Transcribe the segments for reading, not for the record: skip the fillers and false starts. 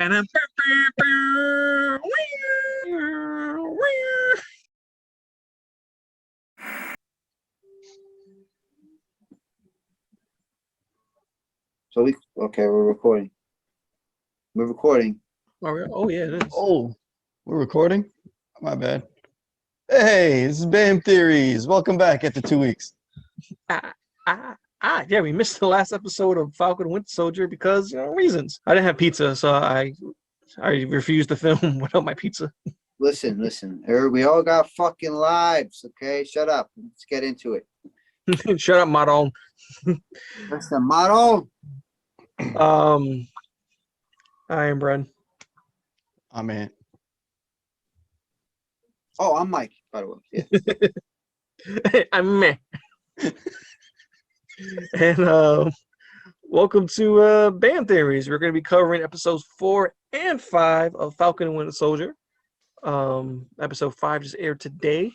And then We're recording. We're recording. oh yeah, it is. Oh, we're recording? My bad. Hey, this is BAM Theories. Welcome back after 2 weeks. Yeah, we missed the last episode of Falcon Winter Soldier because reasons. I didn't have pizza, so I refused to film without my pizza. Listen. We all got fucking lives, okay? Shut up. Let's get into it. Shut up, Maron. Listen, Maro. I am Bren. I'm Ant. Oh, I'm Mike, by the way. Yeah. I'm meh. And welcome to BAM Theories. We're going to be covering episodes 4 and 5 of Falcon and Winter Soldier. Episode 5 just aired today,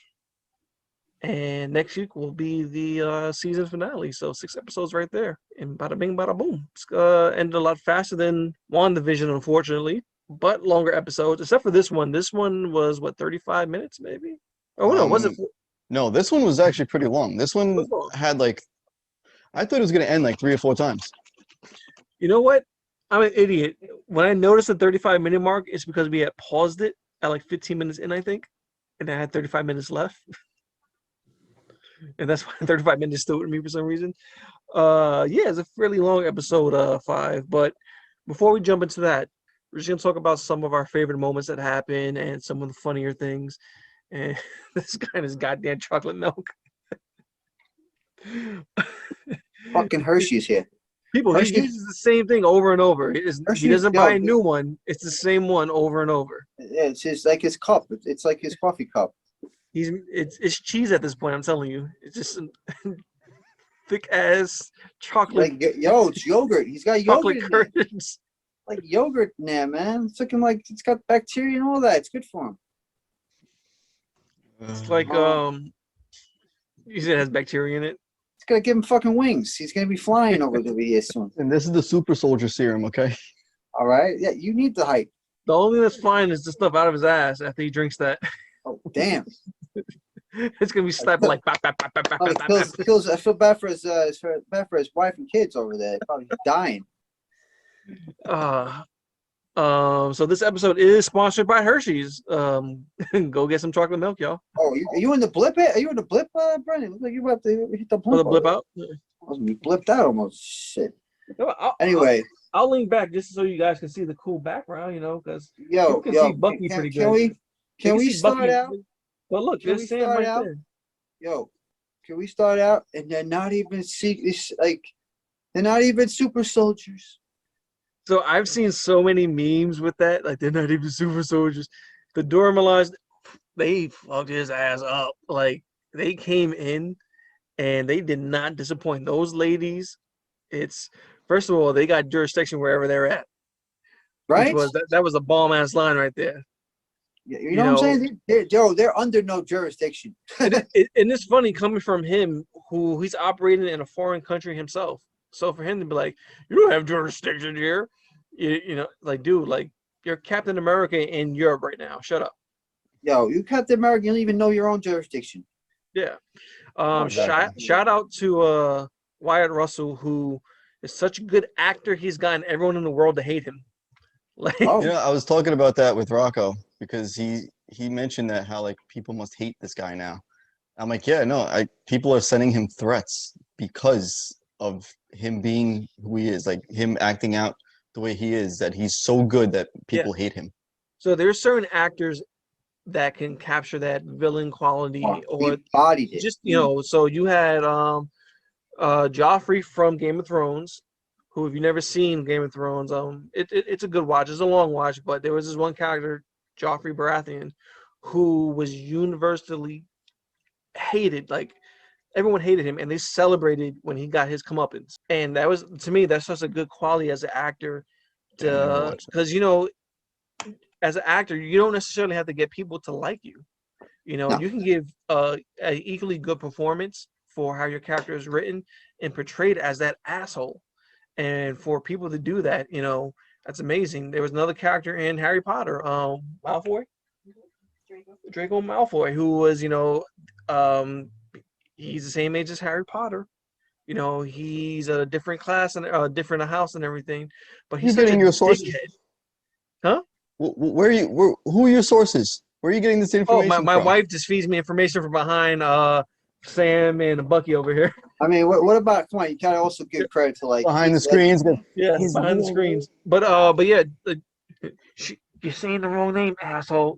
and next week will be the season finale. So 6 episodes right there, and bada bing, bada boom. It's ended a lot faster than WandaVision, unfortunately, but longer episodes. Except for this one. This one was what, 35 minutes, maybe? Oh no, was it? No, this one was actually pretty long. This one had I thought it was going to end like 3 or 4 times. You know what? I'm an idiot. When I noticed the 35-minute mark, it's because we had paused it at like 15 minutes in, I think, and I had 35 minutes left. And that's why 35 minutes stood with me for some reason. Yeah, it's a fairly long episode 5. But before we jump into that, we're just gonna talk about some of our favorite moments that happened and some of the funnier things. And this guy and his goddamn chocolate milk. Fucking Hershey's here. People, he uses the same thing over and over. He doesn't buy a new one. It's the same one over and over. Yeah, it's like his cup. It's like his coffee cup. It's cheese at this point. I'm telling you, it's just thick ass chocolate. It's yogurt. He's got yogurt. Chocolate curds. Like yogurt in there, man. It's looking like it's got bacteria and all that. It's good for him. It's like you said it has bacteria in it. It's gonna give him fucking wings. He's gonna be flying over here soon. And this is the super soldier serum, okay? All right. Yeah, you need the hype. The only thing that's flying is the stuff out of his ass after he drinks that. Oh damn. It's gonna be slapping like bap, bap, bap, bap, bap, bap, kills. I feel bad for his wife and kids over there. Probably dying. So this episode is sponsored by Hershey's. Go get some chocolate milk, y'all. Oh, are you in the blip? Are you in the blip, Brendan? Looks like you about to hit the blip. The blip out? You blipped out almost. Shit. Anyway, I'll lean back just so you guys can see the cool background, because you can see Bucky pretty good. Can we start out? But look, there's Sam right there. Can we start out and they're not even they're not even super soldiers. So I've seen so many memes with that, like they're not even super soldiers. The Dora Milaje, they fucked his ass up. Like they came in and they did not disappoint. Those ladies, it's first of all, they got jurisdiction wherever they're at. Right? That was a bomb ass line right there. You know what I'm saying? They're under no jurisdiction. And it's funny coming from him, who he's operating in a foreign country himself. So for him to be like, you don't have jurisdiction here, dude, like you're Captain America in Europe right now. Shut up. You Captain America, you don't even know your own jurisdiction. Yeah. Shout out to Wyatt Russell, who is such a good actor. He's gotten everyone in the world to hate him. I was talking about that with Rocco because he mentioned that how people must hate this guy now. I'm like, people are sending him threats because of him being who he is, like him acting out the way he is, that he's so good that people hate him. So there's certain actors that can capture that villain quality, or just so you had Joffrey from Game of Thrones, who, if you've never seen Game of Thrones, it's a good watch. It's a long watch, but there was this one character, Joffrey Baratheon, who was universally hated. Like everyone hated him, and they celebrated when he got his comeuppance. And that was, to me, that's such a good quality as an actor, because as an actor, you don't necessarily have to get people to like you. No. You can give an equally good performance for how your character is written and portrayed as that asshole. And for people to do that, That's amazing. There was another character in Harry Potter, Malfoy, Draco Malfoy, who was, he's the same age as Harry Potter. He's a different class and a different house and everything, but he's You're such getting a your sources? dickhead. Huh? Where are you? Who are your sources? Where are you getting this information my from? wife just feeds me information from behind Sam and Bucky over here. I mean, what about? Come on, you gotta also give credit to like Behind the screens. Yeah, behind the screens. But yeah, you're saying the wrong name, asshole.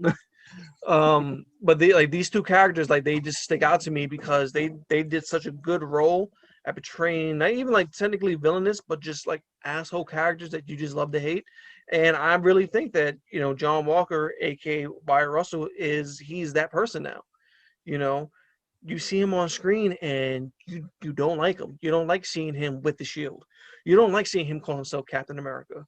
But these two characters, like, they just stick out to me because they did such a good role at portraying not even like technically villainous, but just like asshole characters that you just love to hate. And I really think that John Walker, aka Wyatt Russell, he's that person now. You see him on screen and you don't like him. You don't like seeing him with the shield. You don't like seeing him call himself Captain America.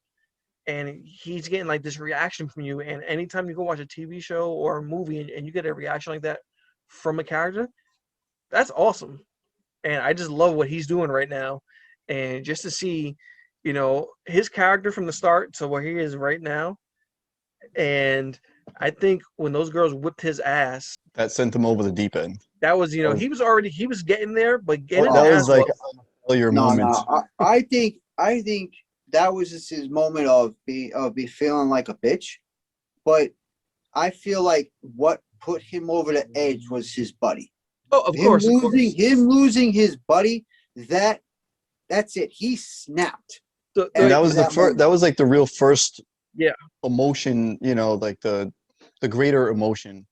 And he's getting like this reaction from you. And anytime you go watch a TV show or a movie and you get a reaction like that from a character, that's awesome. And I just love what he's doing right now. And just to see, his character from the start to where he is right now. And I think when those girls whipped his ass, that sent him over the deep end. That was, he was getting there, but getting that the was ass like whooped. No. I think that was just his moment of be feeling like a bitch. But I feel like what put him over the edge was his buddy. Oh, of course. Him losing his buddy, that's it. He snapped. And that was the first. That was like the real first. Yeah. Emotion, like the greater emotion,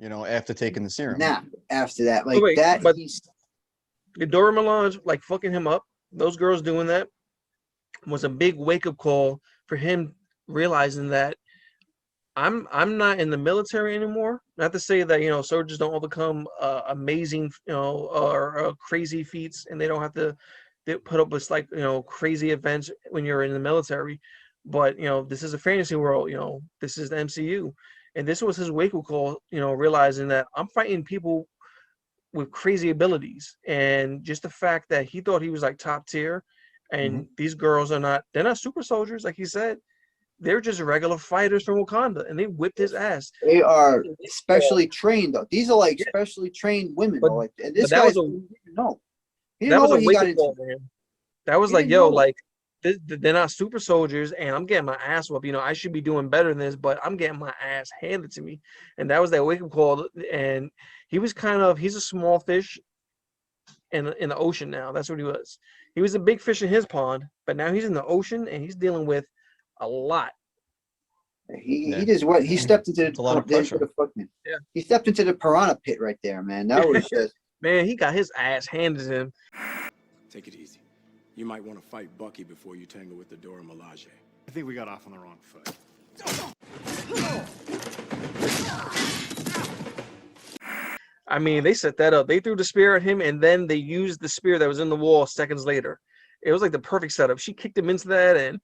after taking the serum. Nah, after that, but the Dora Milaje, like, fucking him up. Those girls doing that was a big wake up call for him, realizing that I'm not in the military anymore. Not to say that soldiers don't overcome amazing or crazy feats, and they don't have to put up with like crazy events when you're in the military. But this is a fantasy world. This is the MCU, and this was his wake up call. Realizing that I'm fighting people with crazy abilities, and just the fact that he thought he was like top tier, and these girls are they're not super soldiers, like he said. They're just regular fighters from Wakanda, and they whipped his ass. They are specially trained, though. These are like specially trained women. But, like, and this guy he didn't know what he got into. That was like, like, they're not super soldiers, and I'm getting my ass whooped. I should be doing better than this, but I'm getting my ass handed to me. And that was that wake up call. And he was he's a small fish in the ocean now. That's what he was. He was a big fish in his pond, but now he's in the ocean and he's dealing with a lot. He stepped into a lot of pressure. He stepped into the piranha pit right there, man. That was just man, he got his ass handed to him. Take it easy. You might want to fight Bucky before you tangle with the Dora Milaje. I think we got off on the wrong foot. I mean, they set that up. They threw the spear at him, and then they used the spear that was in the wall seconds later. It was like the perfect setup. She kicked him into that, and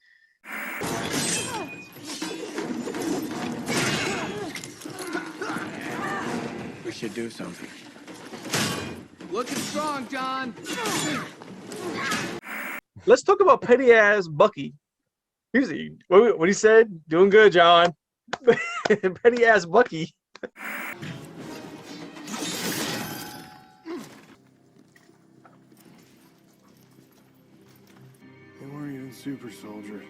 We should do something. Looking strong, John. let's talk about petty ass Bucky. What he said? Doing good, John. Petty ass Bucky. They weren't even super soldiers.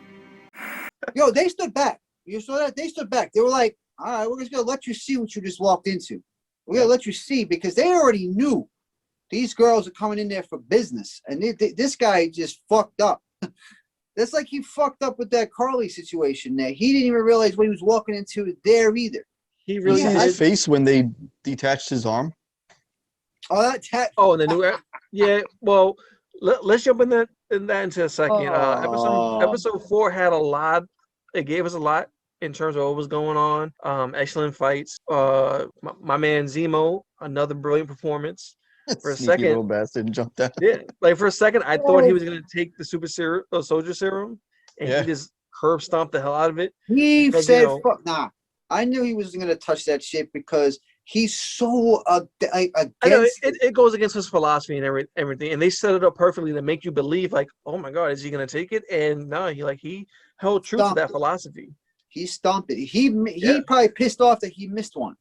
Yo, they stood back. You saw that? They stood back. They were like, all right, we're just going to let you see what you just walked into. We're going to let you see, because they already knew these girls are coming in there for business. And this guy just fucked up. That's like he fucked up with that Carly situation there. He didn't even realize what he was walking into there either. He really see his face when they detached his arm. Oh, and the new yeah. Well, let's jump in that into a second. Episode 4 had a lot. It gave us a lot in terms of what was going on. Excellent fights. My man Zemo, another brilliant performance. For a second, little bastard jumped out. Yeah, like for a second, I thought he was gonna take the super soldier serum, and he just curb stomped the hell out of it. He said, "Fuck nah." I knew he wasn't gonna touch that shit because he's so against. I know it goes against his philosophy and everything, and they set it up perfectly to make you believe, like, oh my god, is he gonna take it? And no, he held true to that philosophy. He stomped it. He probably pissed off that he missed one.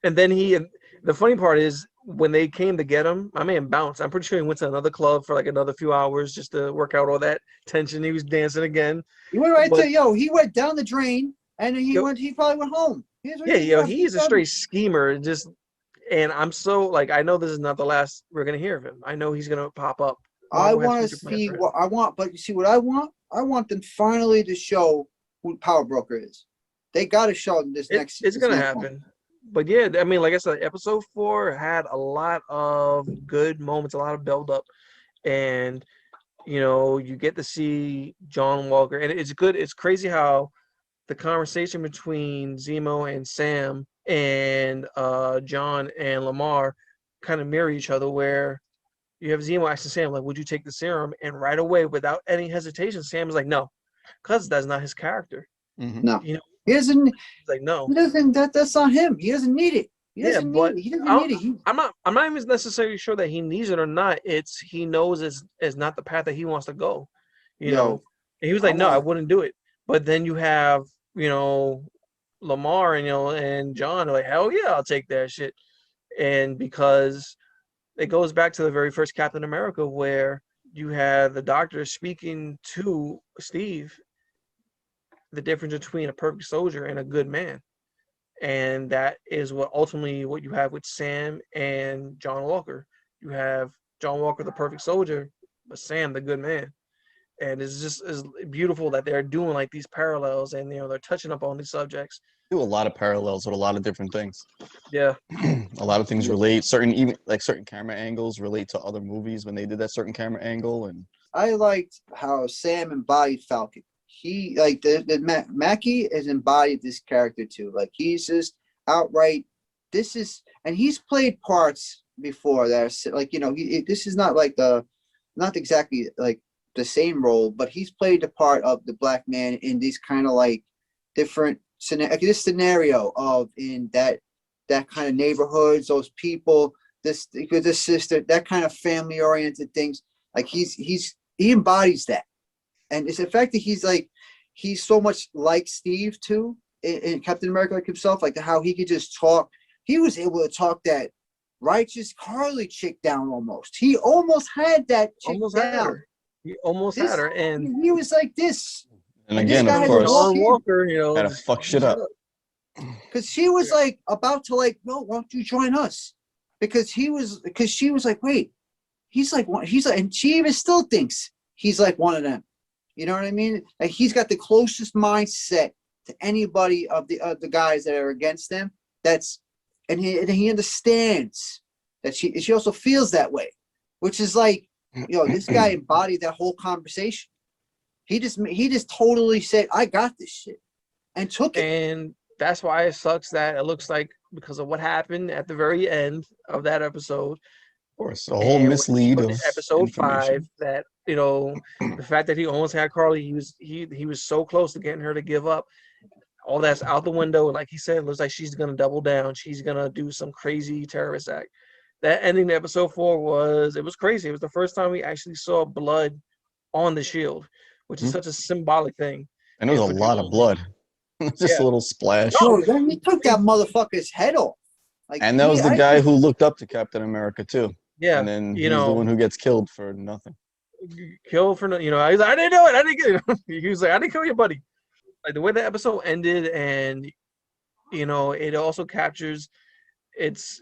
And then the funny part is when they came to get him, my man bounced. I'm pretty sure he went to another club for like another few hours just to work out all that tension. He was dancing again. He went he went down the drain and he probably went home. He's a straight schemer. And I'm so like, I know this is not the last we're gonna hear of him. I know he's gonna pop up. I want to see what I want, but you see what I want? I want them finally to show who Powebroker is. They got to show this next. It's gonna happen. But yeah, I mean, like I said, episode 4 had a lot of good moments, a lot of build up, and you get to see John Walker, and it's good. It's crazy how the conversation between Zemo and Sam and John and Lamar kind of mirror each other, where you have Zemo asking Sam, like, would you take the serum? And right away, without any hesitation, Sam is like, no, because that's not his character. Mm-hmm. No. He doesn't. He's like, no. He doesn't. That's not him. He doesn't need it. He doesn't need it. He doesn't need it. I'm not even necessarily sure that he needs it or not. It's he knows it's not the path that he wants to go. And he was like, no, I wouldn't do it. But then you have Lamar and John are like, hell yeah, I'll take that shit. And because it goes back to the very first Captain America, where you had the doctor speaking to Steve the difference between a perfect soldier and a good man. And that is what you have with Sam and John Walker. You have John Walker, the perfect soldier, but Sam, the good man. And it's beautiful that they're doing like these parallels, and they're touching up on these subjects. Do a lot of parallels with a lot of different things. Yeah. A lot of things relate. Certain camera angles relate to other movies when they did that certain camera angle. And I liked how Sam embodied Falcon. He Mackie has embodied this character too. Like, he's just outright. And he's played parts before that are like, this is not like not exactly like the same role, but he's played the part of the black man in these kind of like different this scenario of in that kind of neighborhoods, those people, this sister, that kind of family oriented things. Like he embodies that. And it's the fact that he's so much like Steve too in Captain America, like himself, like how he could just talk. He was able to talk that righteous Carly chick down almost. He almost had that chick down. He almost had her, and he was like this. And again, of course, John Walker, had to fuck shit up. Because she was like about to like, no, why don't you join us? Because she was like, wait, he's like, and she even still thinks he's like one of them. You know what I mean? Like, he's got the closest mindset to anybody of the guys that are against them. And he understands that she also feels that way, which is like, this guy embodied that whole conversation. He just totally said, I got this shit, and took it. And that's why it sucks that it looks like, because of what happened at the very end of that episode, of course, a whole mislead of episode 5, that the fact that he almost had Carly, he was so close to getting her to give up. All that's out the window. Like he said, it looks like she's gonna double down. She's gonna do some crazy terrorist act. That ending to episode 4 was crazy. It was the first time we actually saw blood on the shield, which is such a symbolic thing. And it was a lot of blood. Just a little splash. No, then he took that motherfucker's head off. Like, and that was the guy who looked up to Captain America too. Yeah. And then he's the one who gets killed for nothing. Killed for he's like, I didn't do it. I didn't get it. He was like, I didn't kill your buddy. Like, the way the episode ended, and it also captures, it's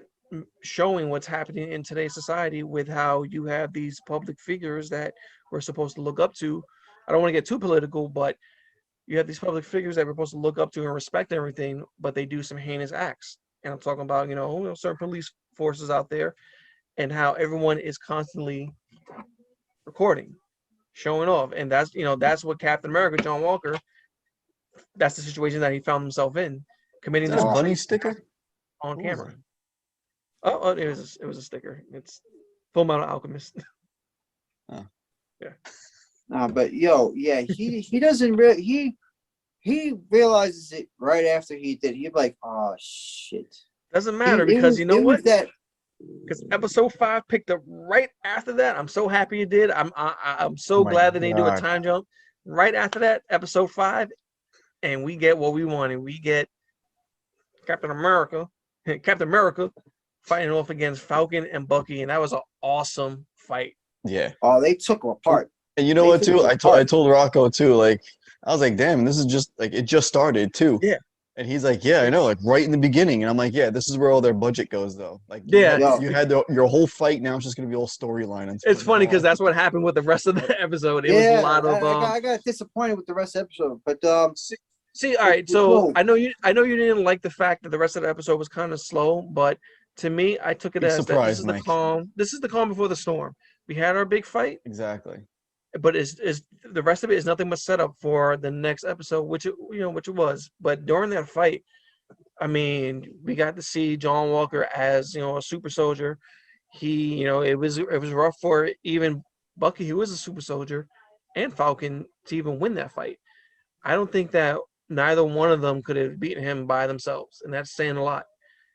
showing what's happening in today's society with how you have these public figures that we're supposed to look up to. I don't want to get too political, but you have these public figures that we're supposed to look up to and respect everything, but they do some heinous acts. And I'm talking about, certain police forces out there, and how everyone is constantly recording, showing off. And that's what Captain America, John Walker, that's the situation that he found himself in, committing this bunny sticker on camera. Oh, it was a sticker. It's Full Metal Alchemist. Oh. Yeah. But he doesn't really he realizes it right after he did. He's like, oh shit. Doesn't matter, because what? Because episode 5 picked up right after that. I'm so happy it did. I'm so glad that they do a time jump, Right after that, episode 5, and we get what we wanted. We get Captain America fighting off against Falcon and Bucky, and that was an awesome fight. Yeah. Oh, they took him apart. And you know what, too? I told Rocco, too, like, I was like, damn, this is just, like, it just started, too. Yeah. And he's like, yeah, I know, like, right in the beginning. And I'm like, yeah, this is where all their budget goes, though. Like, yeah. you had your whole fight, now it's just going to be all storyline. It's funny because that's what happened with the rest of the episode. It was a lot of... I got disappointed with the rest of the episode, but... See, all right, so I know you didn't like the fact that the rest of the episode was kind of slow, but to me, I took it as that this is the calm. This is the calm before the storm. We had our big fight. Exactly. But is the rest of it is nothing but setup for the next episode, which it was. But during that fight, I mean, we got to see John Walker as a super soldier. He, it was rough for even Bucky, who was a super soldier, and Falcon to even win that fight. I don't think that neither one of them could have beaten him by themselves, and that's saying a lot.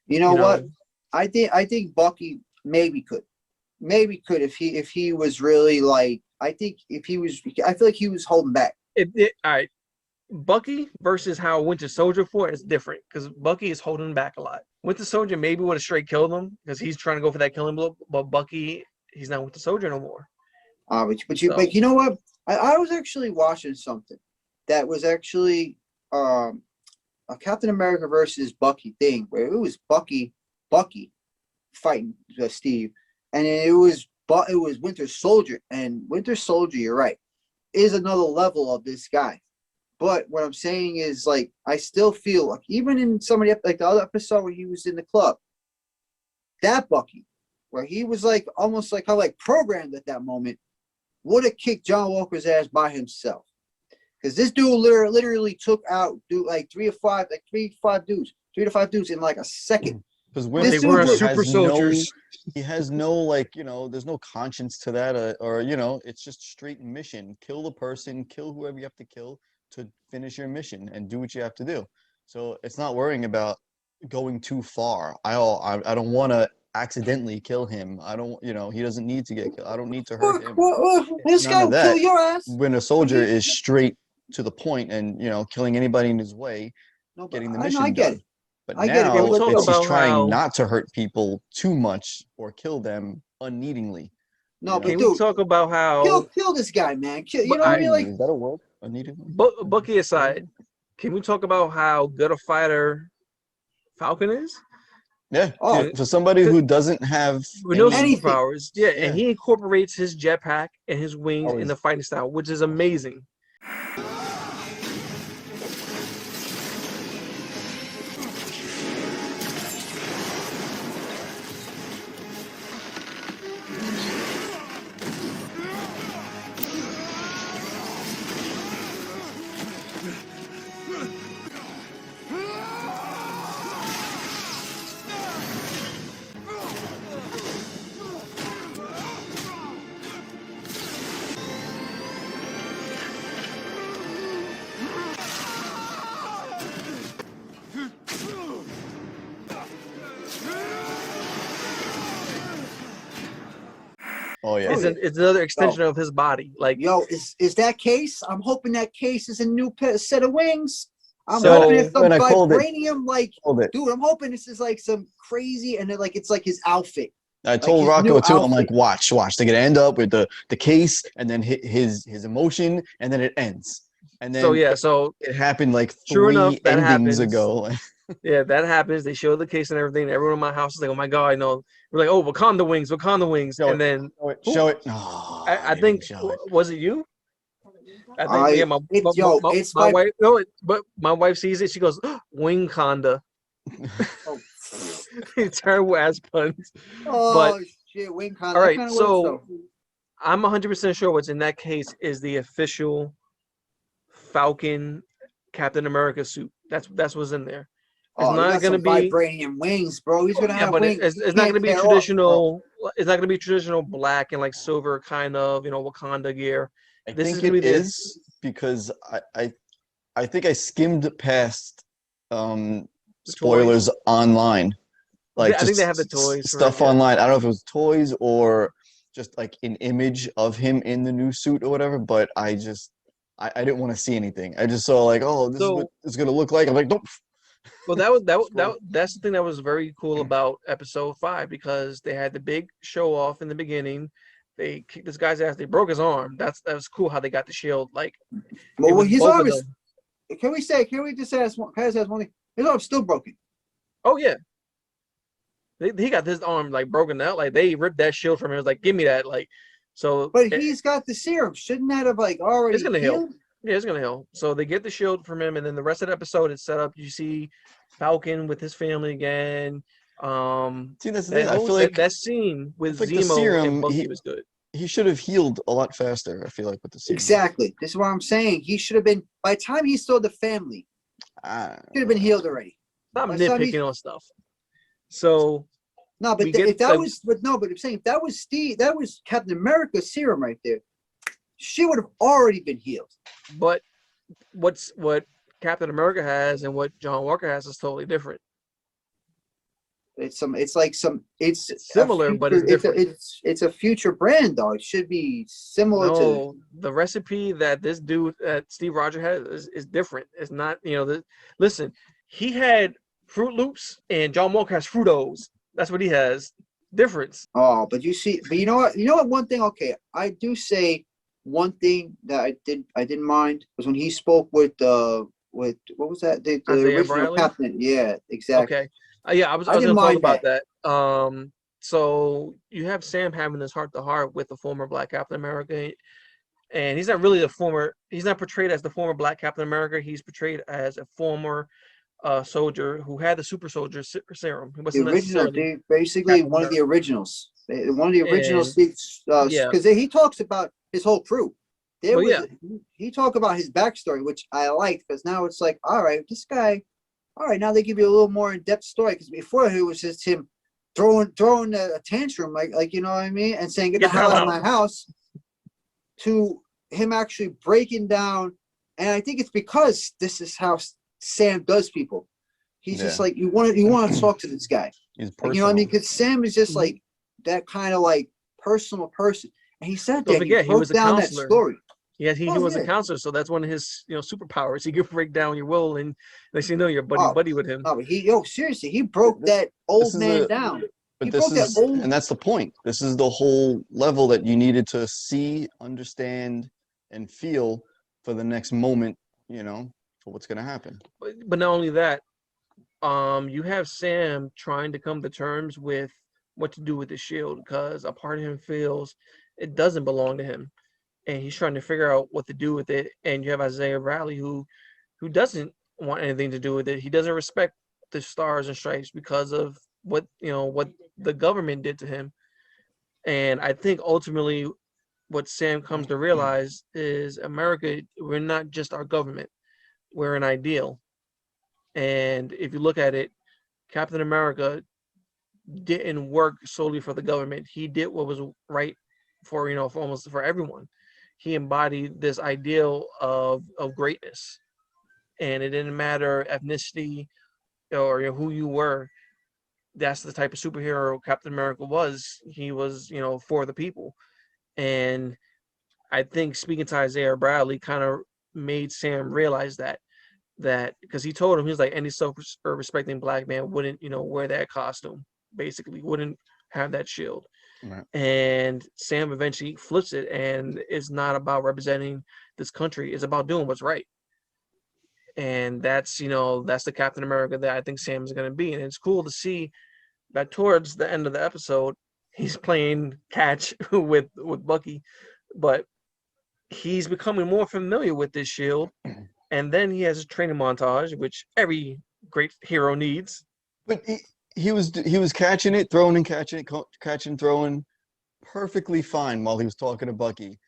You know what? I think Bucky maybe could if he was really like. I feel like he was holding back. All right. Bucky versus how Winter Soldier fought is different because Bucky is holding back a lot. Winter Soldier maybe would have straight killed him because he's trying to go for that killing blow, but Bucky, he's not Winter Soldier no more. But you know what? I was actually watching something that was actually a Captain America versus Bucky thing where it was Bucky fighting Steve, and it was Winter Soldier, and Winter Soldier, you're right, is another level of this guy. But what I'm saying is, like, I still feel like even in somebody like the other episode where he was in the club, that Bucky, where he was like almost like how like programmed at that moment, would have kicked John Walker's ass by himself. Because this dude literally took out like 3 to 5 dudes in like a second. Because when they were super soldiers, he has no like there's no conscience to that, or it's just straight mission. Kill the person, kill whoever you have to kill to finish your mission and do what you have to do. So it's not worrying about going too far. I don't want to accidentally kill him. I don't, he doesn't need to get killed. I don't need to hurt him. This guy will kill your ass. When a soldier is straight to the point and killing anybody in his way, getting the mission I get done. it. But I get it. now It's he's trying not to hurt people too much or kill them unneedingly. No, but can dude, we talk about how kill this guy, man? You know what I mean? Like, is that a word? Unneedingly? Bucky aside, can we talk about how good a fighter Falcon is? Yeah. Oh, for somebody who doesn't have no anything. superpowers, and he incorporates his jetpack and his wings in the fighting style, which is amazing. Oh yeah, it's another extension of his body. Like, is that case? I'm hoping that case is a new set of wings. I'm hoping it's some vibranium. Dude, I'm hoping this is like some crazy, and then like it's like his outfit. I told Rocco too. I'm like, watch. They're gonna end up with the case, and then his emotion, and then it ends. And then so it happened like 3 endings ago. Yeah, that happens. They show the case and everything. Everyone in my house is like, "Oh my god, I know." We're like, "Oh, Wakanda wings," and then show it. Oh, I think was it you? I think my wife. No, but my wife sees it. She goes, "Wing Conda." Terrible ass puns. Oh shit, Wing Conda. All right, so I'm 100% sure what's in that case is the official Falcon Captain America suit. That's what's in there. It's not going to be vibranium wings, bro. He's gonna have wings. It's not going to be traditional. It's not going to be traditional black and like silver kind of Wakanda gear. I think it is because I think I skimmed past spoilers online. Like I think they have the toys stuff online. I don't know if it was toys or just like an image of him in the new suit or whatever. But I I didn't want to see anything. I just saw like, oh, this is what it's gonna look like. I'm like, nope. Well, that's the thing that was very cool about episode 5, because they had the big show off in the beginning. They kicked this guy's ass. They broke his arm. That was cool how they got the shield. Like, well, his arm is. them. Can we just ask one thing? His arm's still broken. Oh yeah. He got his arm like broken out. Like they ripped that shield from him. It was like, give me that. Like, so. But he's got the serum. Shouldn't that have like already? It's gonna healed? heal. Yeah, it's gonna heal. So they get the shield from him, and then the rest of the episode is set up. You see Falcon with his family again. See, that's the thing. I feel like that scene with like Zemo and Bucky was good. He should have healed a lot faster. I feel like with the serum. Exactly. This is what I'm saying. He should have been. By the time he saw the family, should have been healed already. Stop nitpicking on stuff. So no, but if that was, but no, but I'm saying if that was Captain America's serum right there, she would have already been healed. But what Captain America has and what John Walker has is totally different. It's similar, but it's different. It's a future brand, though. It should be similar to the recipe that this dude, Steve Rogers has, is different. It's not, listen, he had Fruit Loops and John Walker has Fruitos. That's what he has. Difference. Oh, but you know what? One thing, okay, I do say one thing that I didn't mind was when he spoke with what was that? The original Bradley? captain. Yeah, exactly. Okay. Yeah, I was going to talk about that. So you have Sam having this heart-to-heart with the former Black Captain America, and he's not portrayed as the former Black Captain America. He's portrayed as a former soldier who had the super soldier serum. He wasn't basically one of the originals. One of the originals, because he talks about his whole crew. He talked about his backstory, which I liked, because now it's like, all right, this guy. All right, now they give you a little more in-depth story, because before it was just him throwing a tantrum, like you know what I mean, and saying get the hell out of my house, to him actually breaking down. And I think it's because this is how Sam does people. He's just like you want to talk to this guy. He's like, you know what I mean? Because Sam is just like that kind of like personal person, and he said that he was down that story. Yeah, he was a counselor, so that's one of his superpowers. He could break down your will, and they say no, you're buddy with him. No, seriously, he broke that old man down. But and that's the point. This is the whole level that you needed to see, understand, and feel for the next moment. For what's going to happen. But not only that, you have Sam trying to come to terms with what to do with the shield, because a part of him feels it doesn't belong to him. And he's trying to figure out what to do with it. And you have Isaiah Bradley who doesn't want anything to do with it. He doesn't respect the Stars and Stripes because of what the government did to him. And I think ultimately what Sam comes to realize is America, we're not just our government. We're an ideal. And if you look at it, Captain America didn't work solely for the government. He did what was right for for everyone. He embodied this ideal of greatness, and it didn't matter ethnicity or who you were. That's the type of superhero Captain America was. He was, for the people. And I think speaking to Isaiah Bradley kind of made Sam realize that because he told him, he was like, any self-respecting Black man wouldn't, wear that costume, basically, wouldn't have that shield. Right. And Sam eventually flips it, and it's not about representing this country. It's about doing what's right. And that's the Captain America that I think Sam is going to be. And it's cool to see that towards the end of the episode, he's playing catch with Bucky, but he's becoming more familiar with this shield. And then he has a training montage, which every great hero needs. But he was catching it, throwing and catching it, catching, throwing perfectly fine while he was talking to Bucky.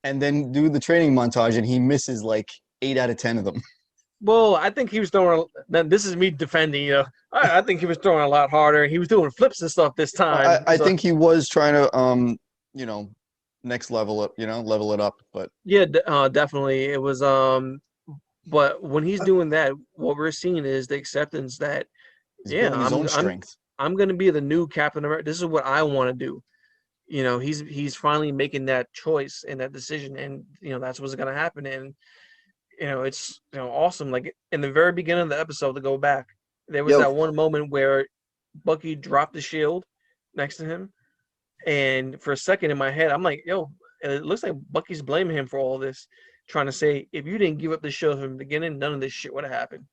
And then do the training montage, and he misses like 8 out of 10 of them. Well, I think he was throwing. This is me defending. I think he was throwing a lot harder. He was doing flips and stuff this time. I think he was trying to, next level it, level it up. But yeah, definitely it was. But when he's doing that, what we're seeing is the acceptance that, he's his own strength. I'm going to be the new Captain America. This is what I want to do. he's finally making that choice and that decision, and that's what's gonna happen. And it's awesome. Like in the very beginning of the episode, to go back, there was that one moment where Bucky dropped the shield next to him, and for a second in my head, I'm like, yo, it looks like Bucky's blaming him for all this, trying to say, if you didn't give up the shield from the beginning, none of this shit would have happened.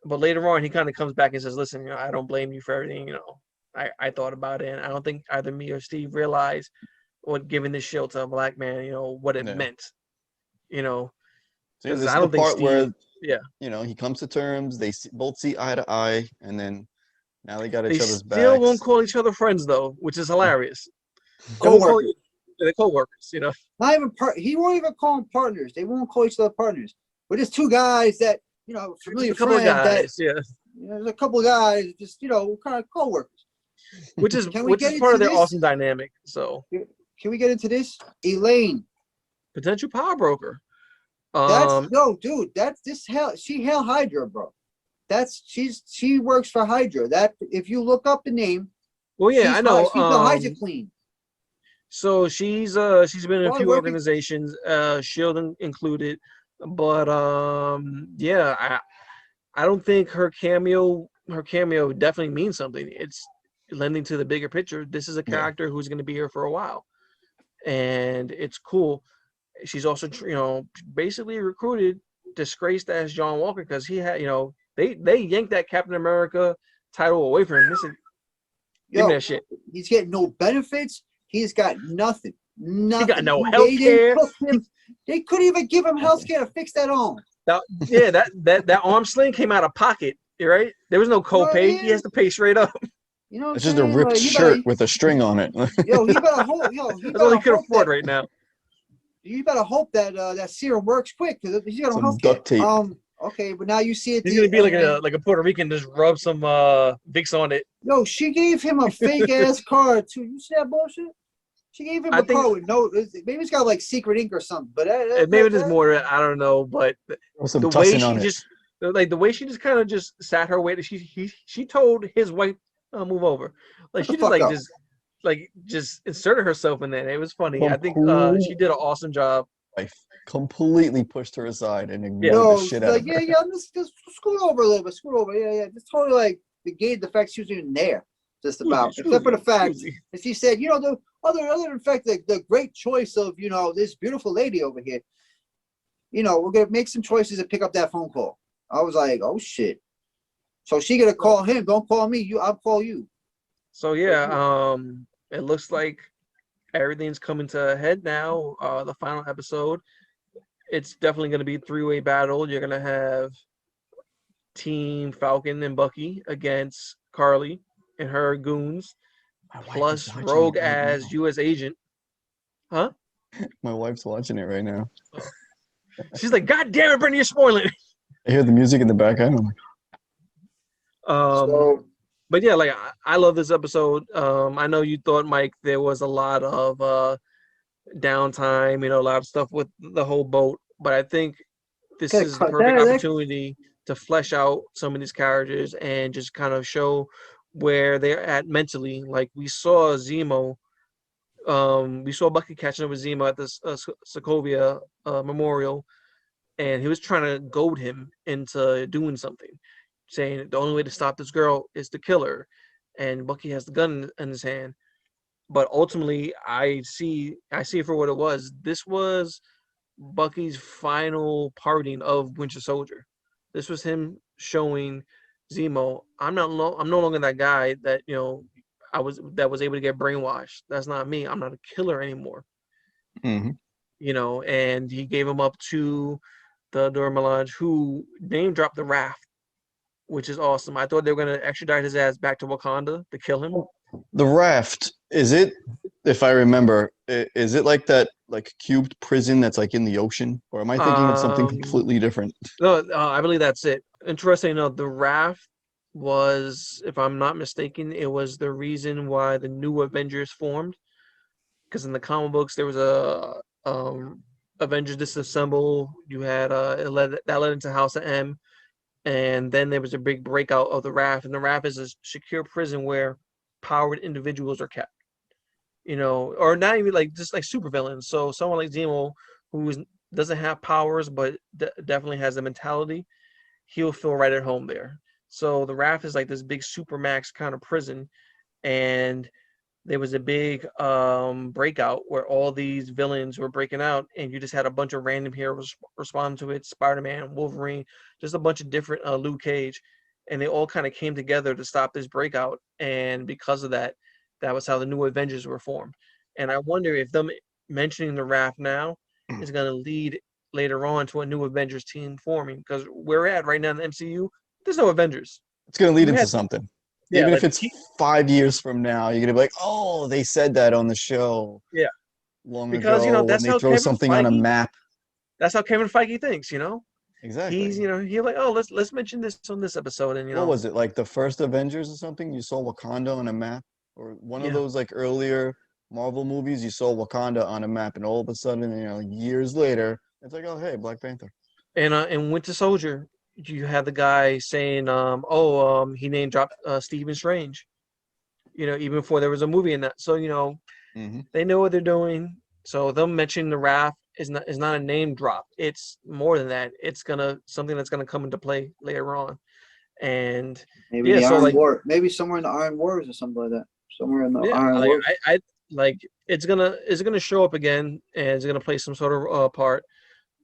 But later on, he kind of comes back and says, listen, I don't blame you for everything. I thought about it, and I don't think either me or Steve realized what giving this shield to a black man, what it meant. So this is I don't the part think where he comes to terms. They both see eye to eye, and then now they got each other's backs. They still won't call each other friends though, which is hilarious. Co-workers. They're co-workers, Not even he won't even call them partners. They won't call each other partners. We're just two guys that familiar a couple of guys. There's a couple of guys, just kind of co-workers. Which is part of their awesome dynamic. So can we get into this? Elaine, potential power broker. Dude, that's this hell. She Hail Hydra, bro. She works for Hydra. That if you look up the name. Well, yeah, I know. She's the Hydra Queen. So she's been in a few organizations, Shield included, but I don't think her cameo definitely means something. It's lending to the bigger picture. This is a character who's going to be here for a while, and it's cool. She's also basically recruited disgraced as John Walker because he had they yanked that Captain America title away from him. Listen, give me that shit. He's getting no benefits. He's got nothing. Nothing. He got no health care. They couldn't even give him health care to fix that arm. That arm sling came out of pocket, right? There was no copay. He has to pay straight up. It's just a ripped shirt with a string on it. He better hope. That's all he could afford right now. You better hope that that serum works quick because he's got no health duct tape. Okay, but now you see it. He's gonna be like a Puerto Rican, just rub some Vicks on it. Yo, she gave him a fake ass card too. You see that bullshit? She gave him a card with maybe it's got like secret ink or something. But maybe there's more to it. I don't know. But the way she just kind of just sat her way. She told his wife move over. Like she just inserted herself in there. It was funny. I think she did an awesome job. I completely pushed her aside and ignored the shit out of her. Just scoot over a little bit. Scoot over. Just totally like negate the fact she was even there. Just about. Except for the fact that she said, the other than the fact that the great choice of, this beautiful lady over here, we're gonna make some choices and pick up that phone call. I was like, oh shit. So she gonna call him, don't call me, I'll call you. So it looks like everything's coming to a head now. The final episode. It's definitely going to be a three-way battle. You're going to have Team Falcon and Bucky against Carly and her goons, plus Rogue as U.S. agent. Huh? My wife's watching it right now. She's like, God damn it, Brittany, you're spoiling it. I hear the music in the background. But yeah, like I love this episode. I know you thought, Mike, there was a lot of downtime, a lot of stuff with the whole boat, but I think this is the perfect opportunity to flesh out some of these characters and just kind of show where they're at mentally. Like we saw Zemo, we saw Bucky catching up with Zemo at the Sokovia Memorial, and he was trying to goad him into doing something, saying the only way to stop this girl is to kill her, and Bucky has the gun in his hand. But ultimately, I see it for what it was. This was Bucky's final parting of Winter Soldier. This was him showing Zemo, I'm no longer that guy that that was able to get brainwashed. That's not me. I'm not a killer anymore. Mm-hmm. And he gave him up to the Dora Milaje, who name dropped the Raft, which is awesome. I thought they were gonna extradite his ass back to Wakanda to kill him. The Raft, is it, if I remember, is it like that cubed prison that's like in the ocean? Or am I thinking of something completely different? No, I believe that's it. Interesting enough, the Raft was, if I'm not mistaken, it was the reason why the new Avengers formed. Because in the comic books, there was a Avengers Disassemble. You had that led into House of M. And then there was a big breakout of the Raft. And the Raft is a secure prison where powered individuals are kept. or not even like just like supervillains. So someone like Zemo, doesn't have powers but definitely has the mentality, he'll feel right at home there. So the raft is like this big supermax kind of prison, and there was a big breakout where all these villains were breaking out, and you just had a bunch of random heroes respond to it. Spider-Man, Wolverine, just a bunch of different Luke Cage, and they all kind of came together to stop this breakout. And because of that, that was how the New Avengers were formed. And I wonder if them mentioning the raft now is going to lead later on to a New Avengers team forming, because where we're at right now in the MCU, there's no Avengers. It's going to lead into something. Yeah, even like, if it's 5 years from now, you're gonna be like, "Oh, they said that on the show." Yeah, long because ago, that's when how they throw Kevin something Feige, on a map. That's how Kevin Feige thinks. Exactly. He's he's like, oh, let's mention this on this episode, and what was it, like the first Avengers or something? You saw Wakanda on a map, or one of those like earlier Marvel movies. You saw Wakanda on a map, and all of a sudden, years later, it's like, oh, hey, Black Panther. And Winter Soldier, you had the guy saying, he name dropped Stephen Strange, even before there was a movie in that. So, they know what they're doing. So them mentioning the raft is not a name drop. It's more than that. It's something that's gonna come into play later on. And maybe the Iron War, maybe somewhere in the Iron Wars or something like that. Somewhere in the Iron Wars. I like it's gonna show up again, and it's gonna play some sort of part.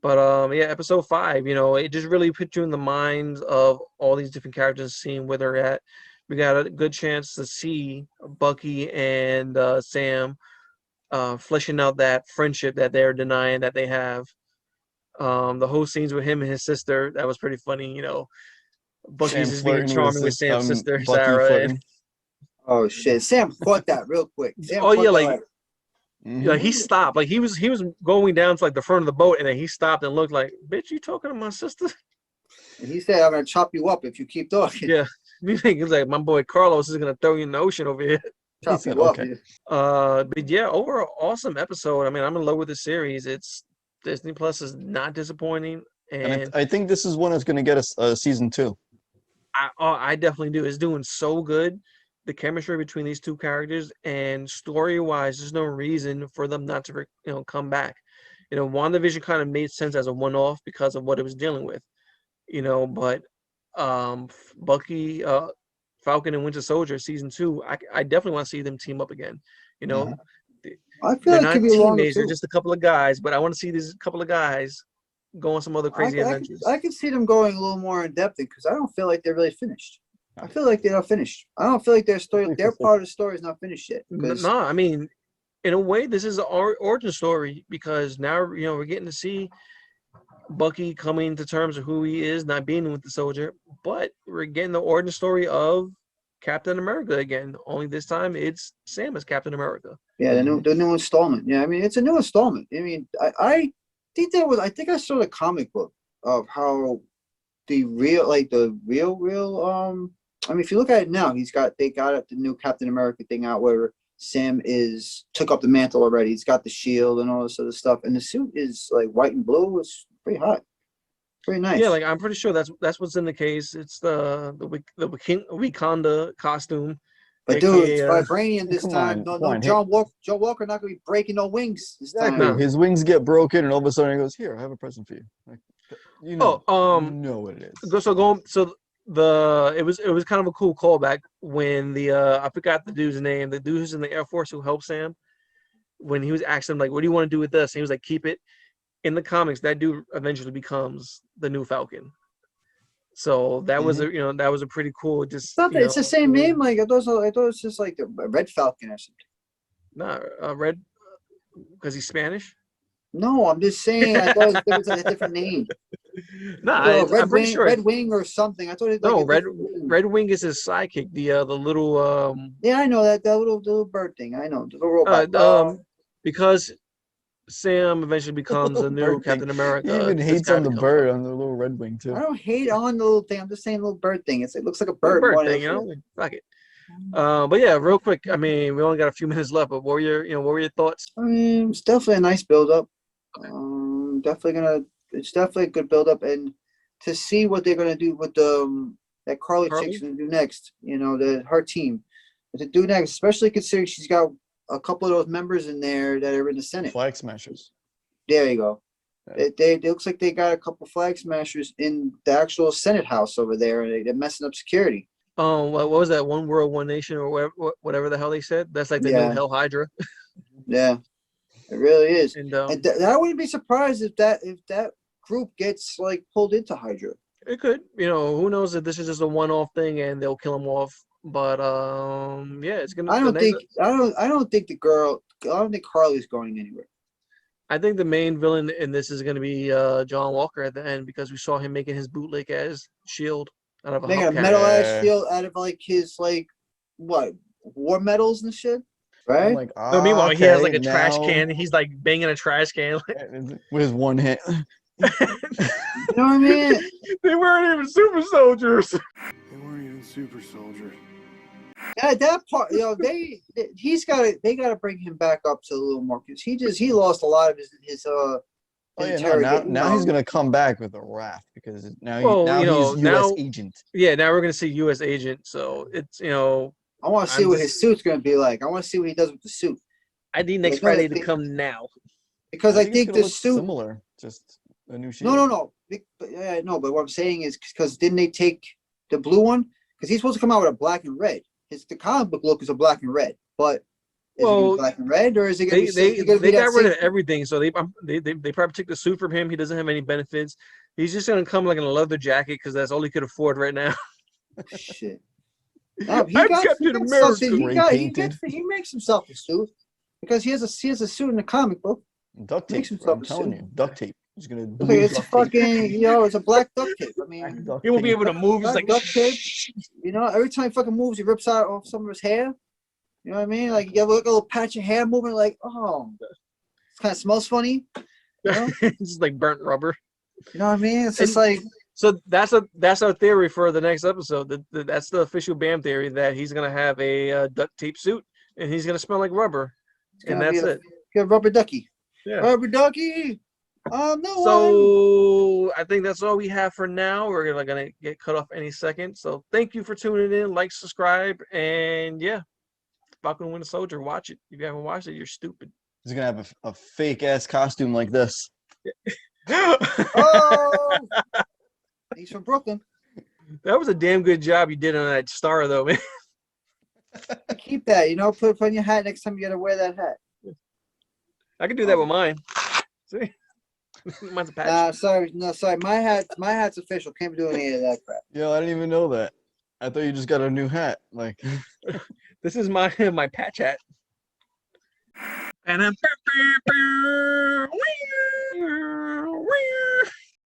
But episode 5, it just really put you in the minds of all these different characters, seeing where they're at. We got a good chance to see Bucky and Sam fleshing out that friendship that they're denying that they have. The whole scenes with him and his sister, that was pretty funny. Bucky's just being charming with Sam's sister, Sarah. Oh shit! Sam caught that real quick. He stopped. Like he was going down to like the front of the boat, and then he stopped and looked like, "Bitch, you talking to my sister?" And he said, "I'm gonna chop you up if you keep talking." Yeah, you think it's like my boy Carlos is gonna throw you in the ocean over here. Chop you up. But yeah, overall, awesome episode. I mean, I'm in love with the series. It's Disney Plus is not disappointing, and I think this is one that's gonna get a season 2. I definitely do. It's doing so good. The chemistry between these two characters, and story-wise, there's no reason for them not to, come back. WandaVision kind of made sense as a one-off because of what it was dealing with, but Bucky, Falcon, and Winter Soldier season 2, I definitely want to see them team up again. I feel they're like not could be teammates; they're just a couple of guys. But I want to see these couple of guys go on some other crazy adventures. I can see them going a little more in depth because I don't feel like they're really finished. I feel like they're not finished. I don't feel like their part of the story is not finished yet. No, I mean, in a way, this is our origin story, because now we're getting to see Bucky coming to terms of who he is, not being with the soldier, but we're getting the origin story of Captain America again. Only this time it's Sam as Captain America. Yeah, the new installment. Yeah, I mean it's a new installment. I mean, I think I saw the comic book of how the real I mean, if you look at it now, they got the new Captain America thing out where Sam took up the mantle already. He's got the shield and all this other stuff, and the suit is like white and blue. It's pretty hot, pretty nice. Yeah, like I'm pretty sure that's what's in the case. It's the Wakanda costume. But dude, it's vibranium this time. No, John Walker not gonna be breaking no wings this time. No. His wings get broken, and all of a sudden he goes, "Here, I have a present for you." Like, you know what it is. It was kind of a cool callback when I forgot the dude's name. The dude who's in the Air Force who helped Sam, when he was asking him like, "What do you want to do with this?" And he was like, "Keep it." In the comics, that dude eventually becomes the new Falcon. So that was a pretty cool. Just it's the same name. Like I thought it was just like a Red Falcon or something. Nah, Red, because he's Spanish. No, I'm just saying. I thought it was like a different name. I'm pretty sure Red Wing or something. I thought it. Red Wing is his sidekick. The little. Yeah, I know that little bird thing. I know the robot. Because Sam eventually becomes a new Captain America. He even hates on the bird, on the little Red Wing too. I don't hate on the little thing. I'm just saying little bird thing. It looks like a bird. Thing, Fuck it. But yeah, real quick. I mean, we only got a few minutes left. But what were your thoughts? I mean, it's definitely a nice build up. It's definitely a good build up, and to see what they're gonna do with that Carly chick's gonna do next. Her team to do next, especially considering she's got a couple of those members in there that are in the Senate. Flag smashers. There you go. Yeah. It looks like they got a couple flag smashers in the actual Senate house over there, and they're messing up security. What was that? One world, one nation, or whatever the hell they said. That's like the new Hell Hydra. Yeah, it really is. And I wouldn't be surprised if that group gets like pulled into Hydra. it could, who knows if this is just a one-off thing and they'll kill him off. But yeah, it's gonna. I don't think Carly's going anywhere. I think the main villain in this is going to be John Walker at the end, because we saw him making his bootleg as shield out of a Making a hubcap. metal ass shield out of like his war medals and shit, right? I'm like, No, meanwhile, he has like a okay, trash now- can. He's like banging a trash can. with his one hand. You know what I mean? They weren't even super soldiers. They weren't even super soldiers. At that part, they gotta bring him back up to a little more, because he lost a lot of his Oh yeah, no, now he's gonna come back with a wrath, because now he's U.S. agent. Yeah, now we're gonna see U.S. agent. So it's I want to see what his suit's gonna be like. I want to see what he does with the suit. I need next Friday to come now, because I think the suit similar, just a new shape. No. But what I'm saying is, because didn't they take the blue one? Because he's supposed to come out with a black and red. The comic book look is a black and red, but is it gonna be black and red, or is it gonna be? They got rid of everything, so they probably took the suit from him. He doesn't have any benefits. He's just gonna come like in a leather jacket, because that's all he could afford right now. Shit. No, he makes himself a suit, because he has a suit in the comic book. Duct tape. I'm telling you, duct tape. He's gonna. It's fucking, it's a black duct tape. I mean, he won't be able to move. He's like duct tape. Every time he fucking moves, he rips out off some of his hair. You know what I mean? Like you have like a little patch of hair moving, like, oh, it kind of smells funny. It's just like burnt rubber. You know what I mean? It's just like. So that's our theory for the next episode. That's the official BAM theory, that he's gonna have a duct tape suit and he's gonna smell like rubber, and that's it. Get rubber ducky. Yeah. Rubber ducky. No. So I think that's all we have for now. We're gonna get cut off any second. So thank you for tuning in. Like, subscribe, and yeah, Falcon Winter Soldier. Watch it. If you haven't watched it, you're stupid. He's gonna have a fake ass costume like this. Oh, he's from Brooklyn. That was a damn good job you did on that star, though, man. Keep that. Put it on your hat next time you gotta wear that hat. I can do that with mine. See. Mine's a patch. Sorry. My hat's official. Can't be doing any of that crap. Yo, I didn't even know that. I thought you just got a new hat. Like, this is my patch hat. And I'm